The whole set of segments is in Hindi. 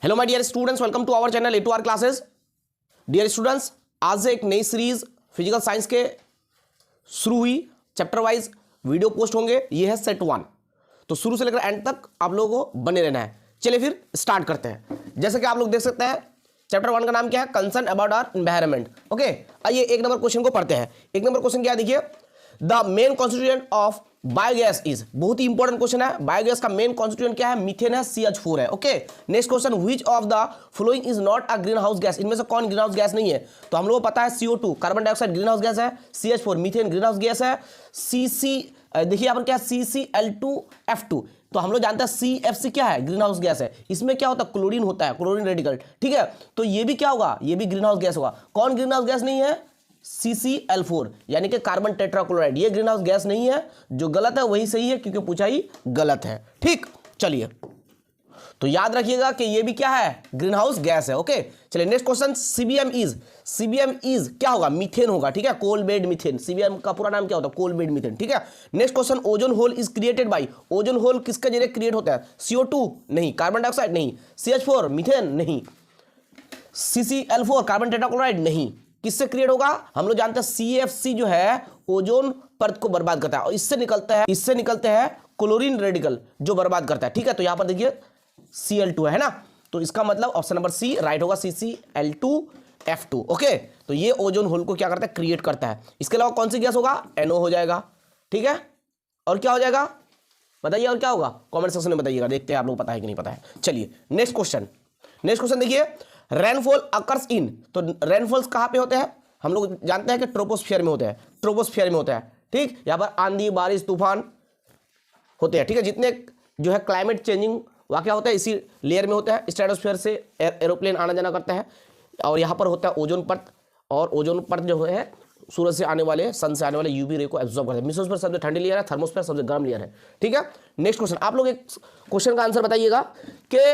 Hello my dear students, welcome to our channel A to R classes. Dear students, आज से एक नई सीरीज फिजिकल साइंस के शुरू हुई। चैप्टर वाइज वीडियो पोस्ट होंगे। ये है सेट 1, तो शुरू से लेकर एंड तक आप लोगों को बने रहना है। चलिए फिर स्टार्ट करते हैं। जैसे कि आप लोग देख सकते हैं, चैप्टर 1 का नाम क्या है? Concern about our environment. Okay, आइए एक नंबर क्वेश्चन को पढ़ते हैं। एक नंबर क्वेश्चन क्या देखिए, the main constituent of biogas is. बहुत ही इंपॉर्टेंट क्वेश्चन है। बायोगैस का मेन कॉन्स्टिट्यूएंट क्या है? मीथेन है, CH4 है। Okay, next question, which of the following is not a green house gas. इनमें से कौन ग्रीन हाउस गैस नहीं है? तो हम लोगों को पता है CO2 carbon dioxide green house gas है, CH4 methane green house gas है, देखिए यहाँ पर क्या है, CCl2F2। तो हम लोग जानते हैं CFC क्या है? ग्रीन हाउस गैस है। इसमें क्या होता है? क्लोरीन होता है, क्लोरीन रेडिकल। ठीक है, तो ये भी क्या होगा? ये भी ग्रीन हाउस गैस होगा। कौन ग्रीन हाउस गैस नहीं है? CCl4 यानी कि कार्बन टेट्राक्लोराइड। ये ग्रीन हाउस गैस नहीं है। जो गलत है वही सही है, क्योंकि पूछा ही गलत है। ठीक, चलिए तो याद रखिएगा कि ये भी क्या है? ग्रीन हाउस गैस है। ओके, चलिए नेक्स्ट क्वेश्चन, CBM इज क्या होगा? मीथेन होगा। ठीक है, कोल बेड मीथेन। CBM का पूरा नाम क्या होता है? Coal bed methane. ठीक है, next question, ozone hole is created by. Ozone hole किसके जरिए क्रिएट होता है? CO2 नहीं, कार्बन डाइऑक्साइड नहीं, CH4 मीथेन नहीं, CCl4 कार्बन टेट्राक्लोराइड नहीं। किससे क्रिएट होगा? हम लोग जानते हैं CFC जो है ओजोन परत को बर्बाद करता है, और इससे निकलते हैं क्लोरीन रेडिकल जो बर्बाद करता है। ठीक है, तो यहां पर देखिए Cl2 है ना, तो इसका मतलब ऑप्शन नंबर सी राइट होगा, CCl2F2। ओके, तो ये ओजोन होल को क्या करता है? क्रिएट करता है। इसके अलावा कौन सी गैस होगा? NO हो जाएगा। ठीक है, और क्या हो जाएगा बताइए, और क्या होगा? कमेंट सेक्शन में बताइएगा, देखते हैं आप लोग पता है कि नहीं पता है। चलिए नेक्स्ट क्वेश्चन देखिए, रेनफॉल अकर्स इन। तो रेनफॉल्स कहां पे होते हैं? हम लोग जानते हैं कि ट्रोपोस्फियर में होते हैं, ठीक, यहां पर आंधी बारिश तूफान होते हैं। ठीक है, जितने जो है क्लाइमेट चेंजिंग वाकया होता है इसी लेयर में होता है। स्ट्रेटोस्फियर से एरोप्लेन आना जाना करता है, और यहाँ पर होता है ओजोन परत, और ओजोन परत जो है सूरज से आने वाले, सन से आने वाले UV रे को एब्जॉर्ब करता है। मेसोस्फीयर सबसे ठंडी लेयर है, थर्मोस्फीयर सबसे गर्म लेयर है। ठीक है, नेक्स्ट क्वेश्चन, आप लोग एक क्वेश्चन का आंसर बताइएगा कि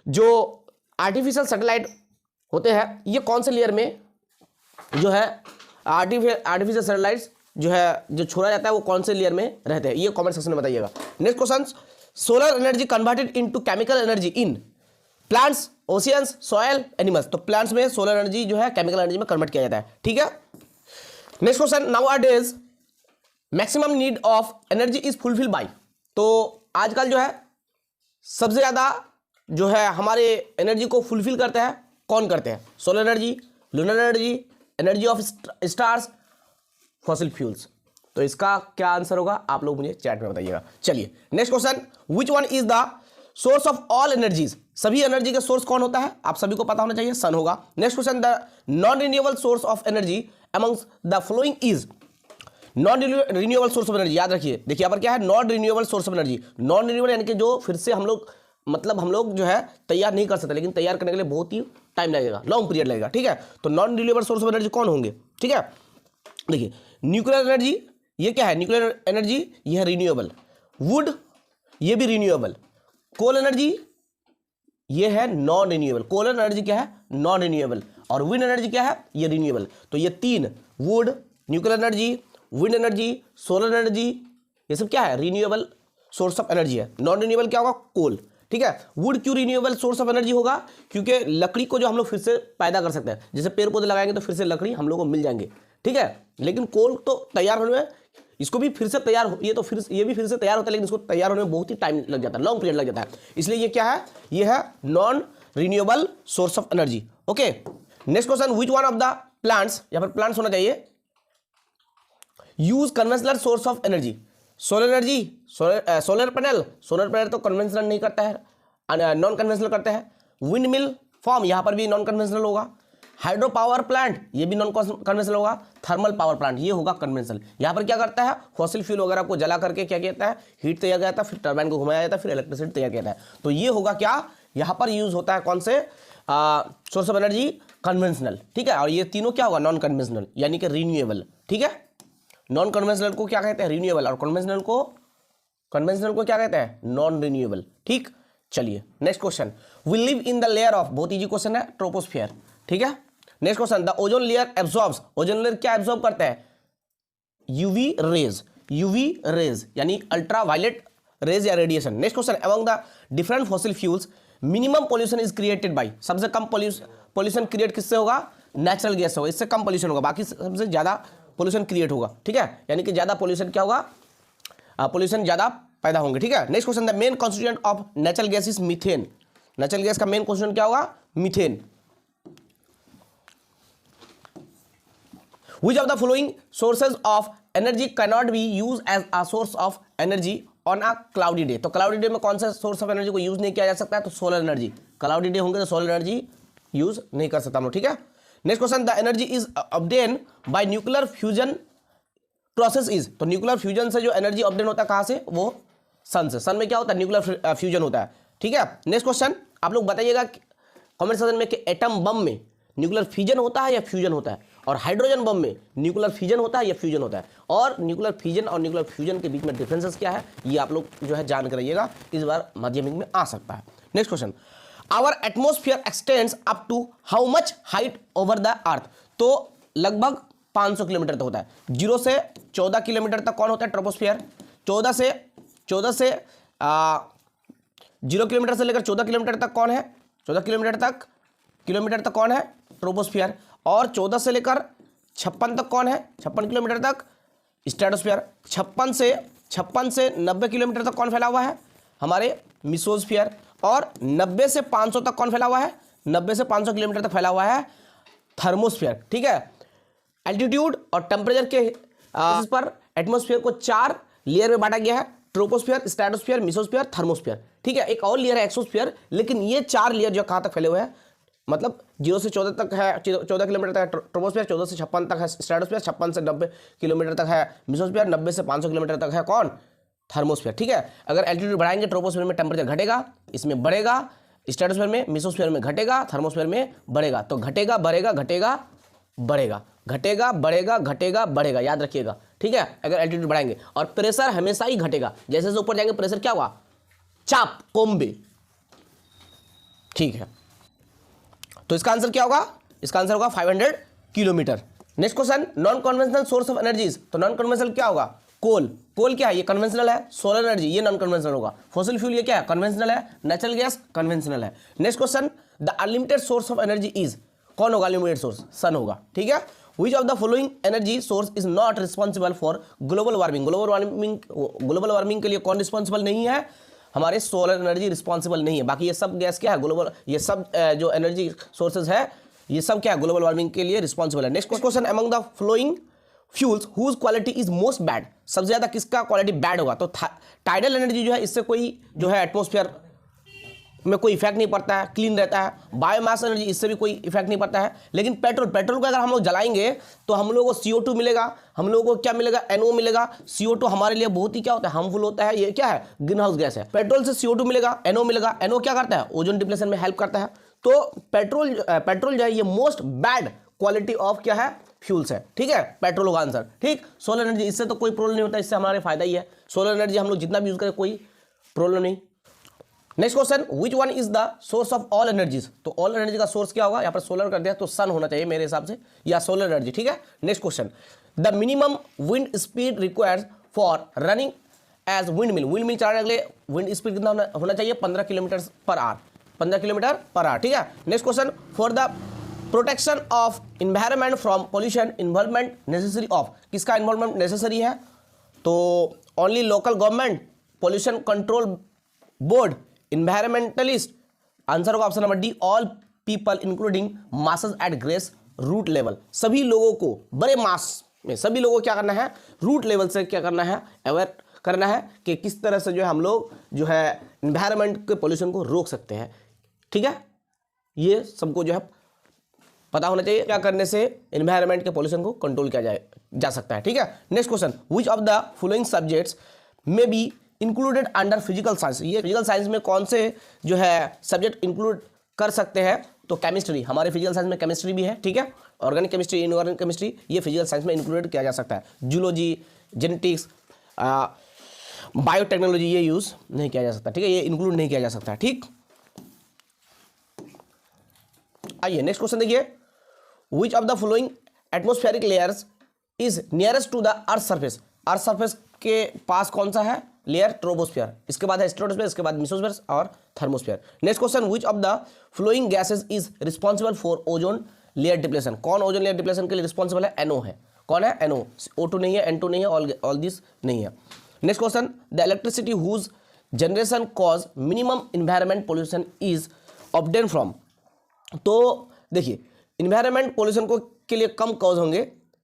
जो आर्टिफिशियल सैटेलाइट होते हैं, ये कौन से लेयर में जो है आर्टिफिशियल सैटेलाइट्स जो छोड़ा जाता है वो कौन से लेयर में रहते हैं? ये कमेंट सेक्शन में बताइएगा। Next question, solar energy converted into chemical energy in plants, oceans, soil, animals. तो प्लांट्स में सोलर एनर्जी जो है केमिकल एनर्जी में कन्वर्ट किया जाता है। ठीक है, next question, nowadays maximum need of energy is fulfil bye. तो आजकल जो है सबसे ज्यादा जो है हमारे एनर्जी को फुलफिल करते हैं कौन करते हैं? Solar energy, lunar energy, energy of stars, fossil fuels. तो इसका क्या आंसर होगा आप लोग मुझे चैट में बताइएगा। चलिए next question, which one is the source of all energies. सभी एनर्जी का सोर्स कौन होता है? आप सभी को पता होना चाहिए, सन होगा। Next question, the non renewable source of energy amongst the following is. Non renewable source of energy, याद रखिए, देखिए यहाँ पर क्या है? Non renewable source of energy. Non renewable यानी कि जो फिर से हम लोग जो है तैयार नहीं कर सकते, लेकिन तैयार करने के लिए बहुत ही टाइम लगेगा, लॉन्ग पीरियड लगेगा। ठीक है, तो non renewable source of energy कौन होंगे? ठीक है, देखिए न्यूक्लियर एनर्जी, ये क्या है? न्यूक्लियर एनर्जी ये है रिन्यूएबल। वुड, ये भी रिन्यूएबल। कोल एनर्जी ये है नॉन रिन्यूएबल। कोल एनर्जी क्या है? Non renewable. और विंड एनर्जी क्या है? ये रिन्यूएबल। तो ये तीन, would, nuclear energy, wind energy, solar energy, ये सब क्या है? रिन्यूएबल सोर्स ऑफ एनर्जी है। नॉन रिन्यूएबल क्या होगा? कोल। ठीक है, वुड क्यों रिन्यूएबल सोर्स ऑफ एनर्जी होगा? क्योंकि लकड़ी को जो हम लोग फिर से पैदा कर सकते हैं, जैसे पेड़ पौधे लगाएंगे तो फिर से लकड़ी हम लोग को मिल जाएंगे। ठीक है, लेकिन कोल तो तैयार होने में, इसको भी फिर से तैयार, ये भी फिर से तैयार होता है, लेकिन इसको तैयार होने में बहुत ही टाइम लग जाता है, लॉन्ग पीरियड लग जाता है। इसलिए ये क्या है? ये है non renewable source of energy. Okay, next question, which one of the plants, यहां पर प्लांट्स होना चाहिए, use conventional source of energy. Solar energy, solar panel तो कन्वेंशनल नहीं करता है, नॉन कन्वेंशनल करता है। विंड मिल फॉर्म, यहां पर भी नॉन कन्वेंशनल होगा। हाइड्रो पावर प्लांट, ये भी नॉन कन्वेंशनल होगा। थर्मल पावर प्लांट, ये होगा कन्वेंशनल। यहां पर क्या करता है? फॉसिल फ्यूल वगैरह को जला करके क्या कहता है? हीट तैयार किया जाता है, फिर टर्बाइन को घुमाया जाता है, फिर इलेक्ट्रिसिटी तैयार किया जाता है। तो ये होगा क्या? यहां पर यूज होता है कौन से सोर्स ऑफ एनर्जी? कन्वेंशनल। ठीक है, और ये तीनों क्या होगा? नॉन कन्वेंशनल यानी कि रिन्यूएबल। ठीक है, नॉन कन्वेंशनल को क्या कहते हैं? रिन्यूएबल। और कन्वेंशनल को क्या कहते हैं? Non renewable. ठीक, चलिए next question, we live in the layer of, बहुत इजी क्वेश्चन है, ट्रोपोस्फियर। ठीक है, next question, the ozone layer absorbs. Ozone layer क्या एब्जॉर्ब करता है? UV रेज यानी अल्ट्रा वायलेट रेज या radiation. Next question, among the different fossil fuels minimum pollution is created by, सबसे कम पोल्यूशन क्रिएट किससे होगा, नेचुरल गैस होगा, इससे कम पोल्यूशन होगा, बाकी सबसे ज़्यादा पोल्यूशन क्रिएट होगा, ठीक है, यानी कि ज़्यादा पोल्यूशन क्या होगा, पोल्यूशन ज़्यादा पैदा होंगे, ठीक है। Next question, the main constituent of natural gas is methane, natural gas का मेन कॉन्स्टिट्यूएंट क्या होगा, methane. Which of the following sources of energy cannot be used as a source of energy on a cloudy day? तो क्लाउडी डे में कौन सा सोर्स ऑफ एनर्जी को यूज नहीं किया जा सकता है, तो सोलर एनर्जी। क्लाउडी डे होंगे तो सोलर एनर्जी यूज नहीं कर सकता हम लोग, ठीक है। Next question, the energy is obtain bye nuclear fusion process is, तो न्यूक्लियर फ्यूजन से जो एनर्जी ऑब्टेन होता है कहाँ से, वो सन से। सन में क्या होता है, न्यूक्लियर फ्यूजन होता है, ठीक है। नेक्स्ट क्वेश्चन, आप लोग बताइएगा कमेंट सेक्शन में कि एटम बम में न्यूक्लियर फिजन होता है या फ्यूजन होता है, और हाइड्रोजन बम में न्यूक्लियर फिजन होता है या फ्यूजन होता है, और न्यूक्लियर फिजन और न्यूक्लियर फ्यूजन के बीच में डिफरेंसेस क्या है, ये आप लोग जो है जान कर रहिएगा, इस बार माध्यमिक में आ सकता है। Next question, our atmosphere extends up to how much height over the earth, तो लगभग 500 किलोमीटर तक होता है। 0 से 14 किलोमीटर तक कौन होता है, ट्रोपोस्फियर। 14 से 0 किलोमीटर से लेकर 14 किलोमीटर तक कौन है, 14 किलोमीटर तक कौन है, ट्रोपोस्फियर। और 14 से लेकर 56 तक कौन है, 56 किलोमीटर तक स्ट्रेटोस्फियर। 56 से 90 किलोमीटर तक कौन फैला हुआ है, हमारे मिसोस्फियर। और 90 से 500 तक कौन फैला हुआ है, 90 से 500 किलोमीटर तक फैला हुआ है थर्मोस्फियर, ठीक है। एल्टीट्यूड और टेम्परेचर के बेसिस पर एटमोस्फियर को 4 लेयर में बांटा गया है, ट्रोपोस्फियर, स्ट्रेटोस्फियर, मिसोस्फियर, थर्मोस्फियर, ठीक है। एक और लेयर है एक्सोस्फियर, लेकिन ये 4 लेयर जो कहाँ तक फैले हुए हैं, मतलब 0 से 14 तक है, 14 किलोमीटर तक है ट्रोपोस्फियर, 14 से 56 तक है स्ट्रेटोस्फियर, 56 से 90 किलोमीटर तक है मिसोस्फियर, 90 से 500 किलोमीटर तक है कौन, थर्मोस्फियर, ठीक है। अगर एल्टीट्यूड बढ़ाएंगे ट्रोपोस्फियर में टेम्परेचर घटेगा, इसमें बढ़ेगा, स्ट्रेटोस्फियर में, मिसोस्फियर में घटेगा, थर्मोस्फियर में बढ़ेगा। तो घटेगा बढ़ेगा घटेगा बढ़ेगा, घटेगा बढ़ेगा घटेगा बढ़ेगा, याद रखिएगा, ठीक है, अगर एल्टीट्यूड बढ़ाएंगे। और प्रेशर हमेशा ही घटेगा, जैसे जैसे ऊपर जाएंगे प्रेशर क्या हुआ, चाप कोम्बे, ठीक है। तो इसका आंसर क्या होगा, इसका आंसर होगा 500 kilometre. Next question, non conventional source of energies, तो नॉन कन्वेंशनल क्या होगा, कोल। कोल क्या है, ये कन्वेंशनल है, सोलर एनर्जी ये नॉन कन्वेंशनल होगा, फॉसिल फ्यूल ये क्या है, कन्वेंशनल है, नेचुरल गैस कन्वेंशनल है। Next question, the unlimited source of energy is, कौन होगा अनलिमिटेड सोर्स, सन होगा, ठीक है। Which of the following energy source is not responsible for global warming, global warming के लिए कौन रिस्पॉन्सिबल नहीं है, हमारे सोलर एनर्जी रिस्पॉन्सिबल नहीं है, बाकी ये सब गैस क्या है, ग्लोबल, ये सब जो एनर्जी सोर्सेज है ये सब क्या है, ग्लोबल वार्मिंग के लिए रिस्पॉन्सिबल है। Next question, among the following fuels whose quality is most bad, सबसे ज्यादा किसका क्वालिटी बैड होगा, तो टाइडल एनर्जी जो है, इससे कोई जो है एटमोस्फियर में कोई इफेक्ट नहीं पड़ता है, क्लीन रहता है। बायोमास एनर्जी, इससे भी कोई इफेक्ट नहीं पड़ता है। लेकिन पेट्रोल को अगर हम लोग जलाएंगे तो हम लोगों को CO2 मिलेगा, हम लोगों को क्या मिलेगा, NO मिलेगा। CO2 हमारे लिए बहुत ही क्या होता है, हार्मफुल होता है, ये क्या है, ग्रीन हाउस गैस है। पेट्रोल से CO2 मिलेगा, NO मिलेगा। NO क्या करता है, ओजोन डिप्लेशन में हेल्प करता है। तो पेट्रोल जो है ये मोस्ट बैड क्वालिटी ऑफ क्या है, फ्यूल्स है, ठीक है, पेट्रोल होगा आंसर, ठीक। सोलर एनर्जी, इससे तो कोई प्रॉब्लम नहीं होता, इससे हमारे फायदा ही है। सोलर एनर्जी हम लोग जितना भी यूज करें कोई प्रॉब्लम नहीं। Next question, which one is the source of all energies, तो ऑल एनर्जी का सोर्स क्या होगा, यहाँ पर सोलर कर दिया तो सन होना चाहिए मेरे हिसाब से, या सोलर एनर्जी, ठीक है। Next question, the minimum wind speed required for running a wind mill चलाने के लिए विंड स्पीड कितना होना चाहिए, 15 किलोमीटर पर आवर, 15 किलोमीटर पर आवर, ठीक है। Next question, for the protection of environment from pollution involvement necessary of, किसका इन्वॉल्वमेंट नेसेसरी है, तो only local government, pollution control board, environmentalist. Answer होगा option number D, all people including masses at grass root level, सभी लोगों को बड़े मास में, सभी लोगों को क्या करना है, रूट लेवल से क्या करना है, अवेयर करना है कि किस तरह से जो है हम लोग जो है इन्वायरमेंट के पोल्यूशन को रोक सकते हैं, ठीक है। ये सबको जो है पता होना चाहिए क्या करने से इन्वायरमेंट के पोल्यूशन को कंट्रोल किया जा सकता है, ठीक है। Next question, which of the following subjects may be included under physical science, ये फिजिकल साइंस में कौन से जो है सब्जेक्ट इंक्लूड कर सकते हैं, तो केमिस्ट्री, हमारे फिजिकल साइंस में केमिस्ट्री भी है, ठीक है। ऑर्गेनिक केमिस्ट्री, इनऑर्गेनिक केमिस्ट्री, ये फिजिकल साइंस में इंक्लूडेड किया जा सकता है। जूलॉजी, जेनेटिक्स, बायोटेक्नोलॉजी ये यूज नहीं किया जा सकता, ठीक है, ये इंक्लूड नहीं किया जा सकता, ठीक। आइए नेक्स्ट क्वेश्चन देखिए, which of the following atmospheric layers is nearest to the earth surface, earth surface के पास कौन सा है, लेयर ट्रोपोस्फियर, इसके बाद है स्ट्रेटोस्फियर, इसके बाद मेसोस्फियर और thermosphere. Next question, which of the flowing gases is responsible for ozone layer depletion? कौन ओजोन लेयर डिप्लेशन के लिए रिस्पॉन्सिबल है? NO है। कौन है? NO। O2 नहीं है, N2 नहीं है, ऑल दिस नहीं है। Next question, the electricity whose generation cause minimum environment pollution is obtain from. तो देखिए इन्वायरमेंट पोल्यूशन को के लिए कम कॉज होंगे,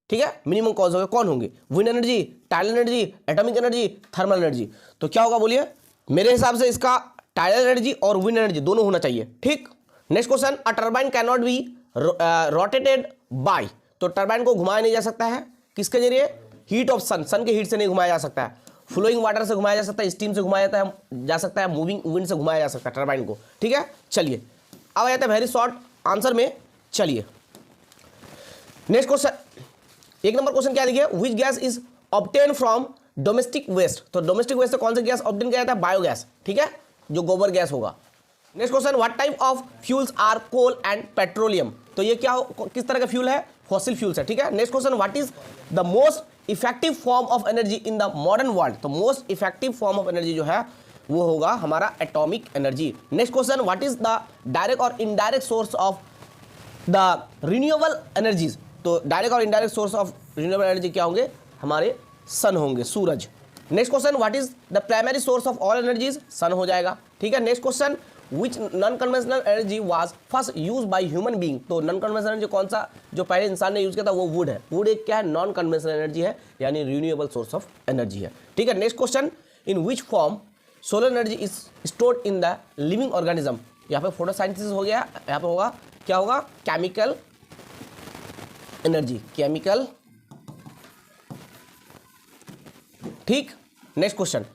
ठीक है, मिनिमम कॉज होंगे, कौन होंगे? Wind energy, tidal energy, atomic energy, thermal energy. तो क्या होगा बोलिए? मेरे हिसाब से इसका टाइडल एनर्जी और विंड एनर्जी दोनों होना चाहिए, ठीक। Next question, a turbine can not be rotated bye. तो टर्बाइन को घुमाया नहीं जा सकता है, किसके जरिए? हीट ऑफ सन, सन के हीट से नहीं घुमाया जा सकता है। फ्लोइंग वाटर से घुमाया जा सकता है, स्टीम से घुमाया जा सकता है, मूविंग विंड से घुमाया जा सकता है टर्बाइन को, ठीक है। चलिए अब आ जाता है वेरी शॉर्ट आंसर में। चलिए नेक्स्ट क्वेश्चन, 1 नंबर क्वेश्चन क्या लिखिए? Which gas is obtain from domestic waste. तो डोमेस्टिक वेस्ट से कौन सा गैस ऑब्टेन किया जाता है? बायोगैस, ठीक है, जो गोबर गैस होगा। Next question, what type of fuels are coal and petroleum. तो ये क्या किस तरह का फ्यूल है? फॉसिल फ्यूल्स है, ठीक है। Next question, what is the most effective form of energy in the modern world. तो most effective form of energy जो है वो होगा हमारा atomic energy. Next question, what is the direct और indirect source of the renewable energies. तो डायरेक्ट और indirect source of renewable energy क्या होंगे? हमारे सन होंगे, सूरज। Next question, what is the primary source of all energies? Sun हो जाएगा, ठीक है। Next question, which non conventional energy was first use by human being. तो नॉन कन्वेंशनल एनर्जी कौन सा जो पहले इंसान ने यूज किया था? वो वुड है। वुड एक क्या है? नॉन कन्वेंशनल एनर्जी है, यानी रिन्यूएबल सोर्स ऑफ एनर्जी है, ठीक है। Next question, in which form solar energy is stored in the living organism. यहाँ पे फोटोसिंथेसिस हो गया, यहाँ पे होगा क्या होगा? केमिकल एनर्जी, केमिकल, ठीक। Next question,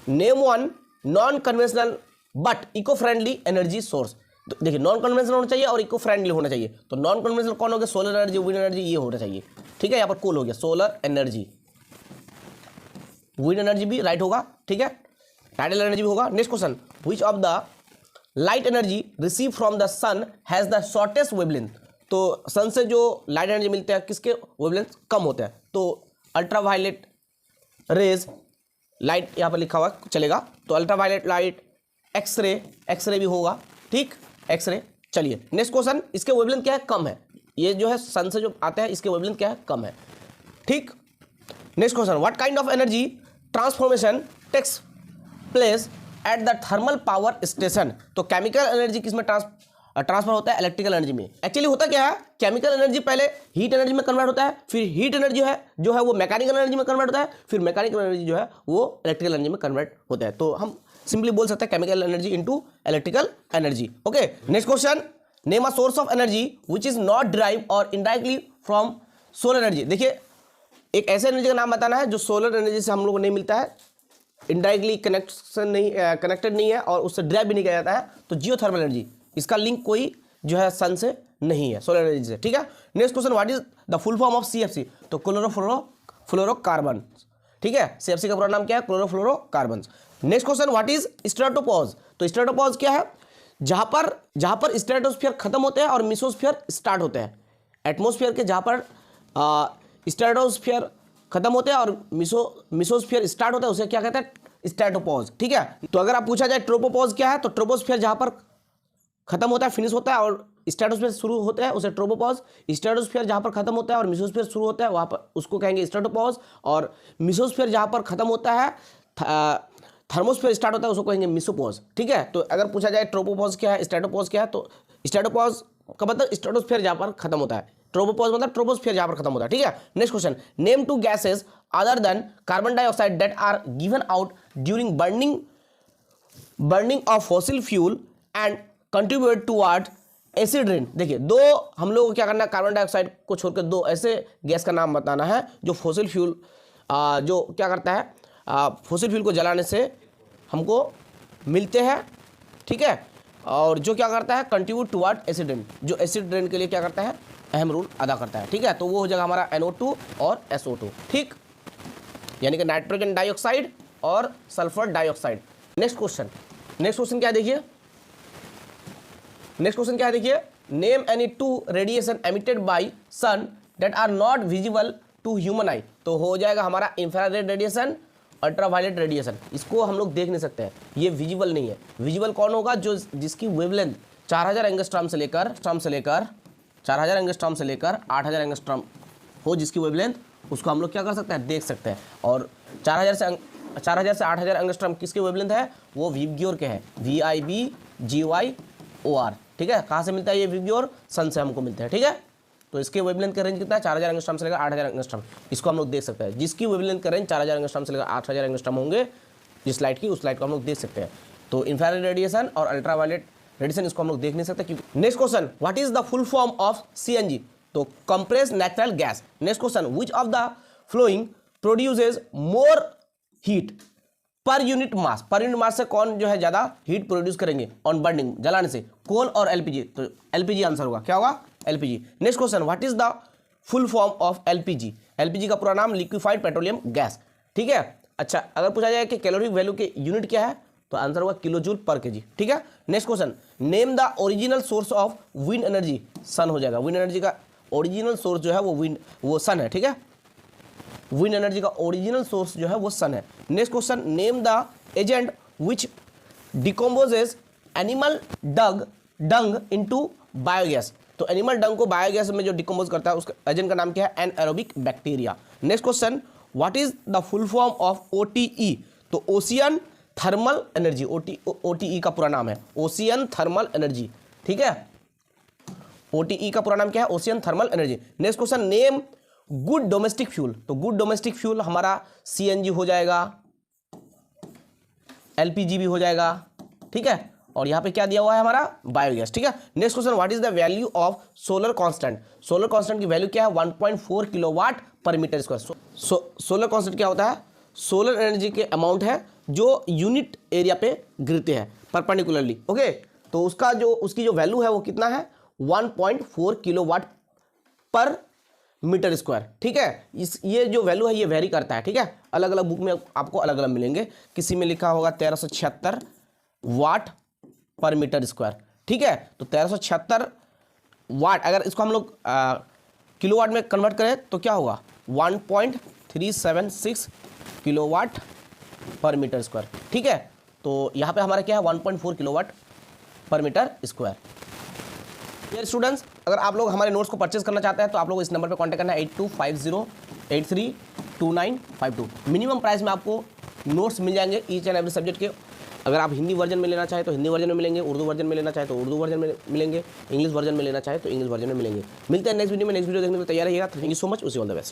name one non conventional but eco friendly energy source. देखिए नॉन कन्वेंशनल होना चाहिए और इको फ्रेंडली होना चाहिए। तो नॉन कन्वेंशनल कौन हो गया? सोलर एनर्जी, विंड एनर्जी, ये होना चाहिए, ठीक है। यहाँ पर कोल हो गया, सोलर एनर्जी, विंड एनर्जी भी राइट होगा, ठीक है, टाइडल एनर्जी भी होगा। Next question, which of the light energy receive from the sun has the shortest wavelength. तो सन से जो लाइट एनर्जी मिलते हैं किसके वेवलेंथ कम होते हैं? तो अल्ट्रावायलेट रेज, लाइट यहाँ पर लिखा हुआ चलेगा, तो अल्ट्रावायलेट लाइट, एक्सरे भी होगा, ठीक, एक्सरे। चलिए नेक्स्ट क्वेश्चन, इसके वेवलेंथ क्या है? कम है। ये जो है सन से जो आता है इसके वेवलेंथ क्या है? कम है, ठीक। Next question, what kind of energy transformation takes place at the thermal power station. तो केमिकल एनर्जी किसमें ट्रांसफर होता है? इलेक्ट्रिकल एनर्जी में। एक्चुअली होता क्या है? केमिकल एनर्जी पहले हीट एनर्जी में कन्वर्ट होता है, फिर हीट एनर्जी जो है वो मैकेनिकल एनर्जी में कन्वर्ट होता है, फिर मैकेनिकल एनर्जी जो है वो इलेक्ट्रिकल एनर्जी में कन्वर्ट होता है। तो हम सिंपली बोल सकते हैं chemical energy into electrical energy, okay. Next question, name a source of energy which is not derive और इनडायरेक्टली फ्रॉम सोलर एनर्जी। देखिए एक ऐसे एनर्जी का नाम बताना है जो सोलर एनर्जी से हम लोग को नहीं मिलता है, इनडायरेक्टली कनेक्टेड नहीं है और उससे ड्राइव भी नहीं किया जाता है। तो जियोथर्मल एनर्जी, इसका लिंक कोई जो है सन से नहीं है, सोलर एनर्जी से, ठीक है। Next question, what is the full form of CFC। तो क्लोरोफ्लोरोकार्बन, ठीक है। CFC का पूरा नाम क्या है? Chlorofluorocarbon. Next question, what is stratopause. तो स्ट्रेटोपॉज क्या है? जहां पर स्ट्रेटोस्फीयर खत्म होते हैं और मेसोस्फीयर स्टार्ट होते हैं। एटमोस्फीयर के जहां पर स्ट्रेटोस्फीयर खत्म होते हैं और मेसोस्फीयर स्टार्ट होता है उसे क्या कहते हैं? स्ट्रेटोपॉज, ठीक है। तो अगर आप पूछा जाए ट्रोपोपॉज क्या है, तो ट्रोपोस्फीयर जहां पर खत्म होता है, फिनिश होता है और स्ट्रेटोस्फीयर शुरू होता है उसे ट्रोपोपॉज। स्ट्रेटोस्फीयर जहां पर खत्म होता है और मेसोस्फीयर शुरू होता है वहां पर उसको कहेंगे स्ट्रेटोपॉज। और मेसोस्फीयर जहां पर खत्म होता है, थर्मोस्फीयर स्टार्ट होता है उसको कहेंगे मेसोपॉज, ठीक है। तो अगर पूछा जाए ट्रोपोपॉज क्या है, स्ट्रेटोपॉज क्या है, तो स्ट्रेटोपॉज का मतलब स्ट्रेटोस्फीयर जहां पर खत्म होता है, ट्रोपोपॉज मतलब ट्रोपोस्फीयर जहां पर खत्म होता है, ठीक है। Next question, name 2 gases other than carbon dioxide that are given out during burning of fossil fuel and contribute toward acid rain. देखिए दो हम लोग को क्या करना है, कार्बन डाइऑक्साइड को छोड़कर 2 ऐसे गैस का नाम बताना है जो फॉसिल फ्यूल जो क्या करता है, फॉसिल फ्यूल को जलाने से हमको मिलते हैं, ठीक है, और जो क्या करता है कंट्रीब्यूट टुवर्ड एसिड रेन, जो एसिड रेन के लिए क्या करता है, अहम रोल अदा करता है, ठीक है। तो वो हो जाएगा हमारा NO2 और SO2, ठीक, यानी कि नाइट्रोजन डाइऑक्साइड और सल्फर डाइऑक्साइड। नेक्स्ट क्वेश्चन क्या देखिए, name any 2 radiation emitted by sun that are not visible to human eye, तो हो जाएगा हमारा इंफ्रारेड रेडिएशन, अल्ट्रावायलेट रेडिएशन। इसको हम लोग देख नहीं सकते हैं, ये विजिबल नहीं है। विजिबल कौन होगा? जो जिसकी वेवलेंथ 4000 एंगस्ट्रॉम से लेकर 4000 एंगस्ट्रॉम से लेकर 8000 एंगस्ट्रॉम हो, जिसकी वेवलेंथ, उसको हम लोग क्या कर सकते हैं? देख सकते हैं। और 4000 से 8000 एंगस्ट्रॉम किसके वेवलेंथ है? वो विबग्योर के हैं, VIBGYOR। ठीक है, कहाँ से मिलता है ये विबग्योर? सन से हमको मिलता है। ठीक है, तो इसके वेवलेंथ का रेंज कितना है? 4000 एंगस्ट्रॉम से लेकर 8000 एंगस्ट्रॉम। इसको हम लोग देख सकते हैं। जिसकी वेवलेंथ का रेंज 4000 एंगस्ट्रॉम से लेकर 8000 एंगस्ट्रॉम होंगे जिस लाइट की, उस लाइट को हम लोग देख सकते हैं। तो इंफ्रारेड रेडिएशन और अल्ट्रावायलेट रेडिएशन, इसको हम लोग देख नहीं सकते क्योंकि। Next question, what is the full form of CNG? तो compress natural gas. Next question, which of the flowing produces more heat per unit mass? Per unit mass से कौन जो है ज्यादा हीट प्रोड्यूस करेंगे ऑन बर्निंग, जलाने से? कोल और LPG? तो LPG आंसर होगा। क्या होगा? LPG। Next question, what is the full form of LPG? LPG का पूरा नाम लिक्विफाइड पेट्रोलियम गैस। ठीक है, अच्छा, अगर पूछा जाए कि कैलोरी वैल्यू के यूनिट क्या है, तो आंसर होगा किलोजूल पर केजी। ठीक है, next question, name the original source of wind energy? Sun हो जाएगा। विंड एनर्जी का ओरिजिनल सोर्स जो है वो सन है। ठीक है, विंड एनर्जी का ओरिजिनल सोर्स जो है वो सन है। Next question, name the agent which decomposes animal dung into biogas? तो एनिमल डंग को बायोगैस में जो डिकम्पोज करता है उसका एजेंट का नाम क्या है? Anaerobic bacteria. Next question, what is the full form of OTE? तो ओशियन थर्मल एनर्जी। OTE का पूरा नाम है ओशियन थर्मल एनर्जी। ठीक है, OTE का पूरा नाम क्या है? Ocean thermal energy. Next question, name good domestic fuel? तो गुड डोमेस्टिक फ्यूल हमारा CNG हो जाएगा, LPG भी हो जाएगा। ठीक है, और यहाँ पे क्या दिया हुआ है? हमारा बायोगैस। ठीक है, next question, what is the value of solar constant? Solar constant की वैल्यू क्या है? 1.4 किलोवाट पर मीटर स्क्वायर। सोलर कांस्टेंट क्या होता है? सोलर एनर्जी के अमाउंट है जो यूनिट एरिया पे गिरते हैं परपेंडिकुलरली। ओके, तो उसकी जो वैल्यू है वो कितना है? 1.4 किलोवाट पर मीटर स्क्वायर। ठीक है, ये जो वैल्यू है ये वेरी करता है। ठीक है, अलग अलग बुक में आपको अलग अलग मिलेंगे। किसी में लिखा होगा 1376 वाट पर मीटर स्क्वायर। ठीक है, तो 1376 वाट, अगर इसको हम लोग किलोवाट में कन्वर्ट करें तो क्या होगा? 1.376 किलोवाट पर मीटर स्क्वायर। ठीक है, तो यहाँ पे हमारा क्या है? 1.4 किलोवाट पर मीटर स्क्वायर। डियर स्टूडेंट्स, अगर आप लोग हमारे नोट्स को परचेज करना चाहते हैं तो आप लोग इस नंबर पे कांटेक्ट करना है 8250832952। मिनिमम प्राइस में आपको नोट्स मिल जाएंगे ईच एंड एवरी सब्जेक्ट के। अगर आप हिंदी वर्जन में लेना चाहें तो हिंदी वर्जन में मिलेंगे, उर्दू वर्जन में लेना चाहें तो उर्दू वर्जन में मिलेंगे, इंग्लिश वर्जन में लेना चाहें तो इंग्लिश वर्जन में मिलेंगे। मिलते हैं नेक्स्ट वीडियो में। नेक्स्ट वीडियो देखने के लिए तैयार रहिएगा। Thank you so much. Wish you all the best.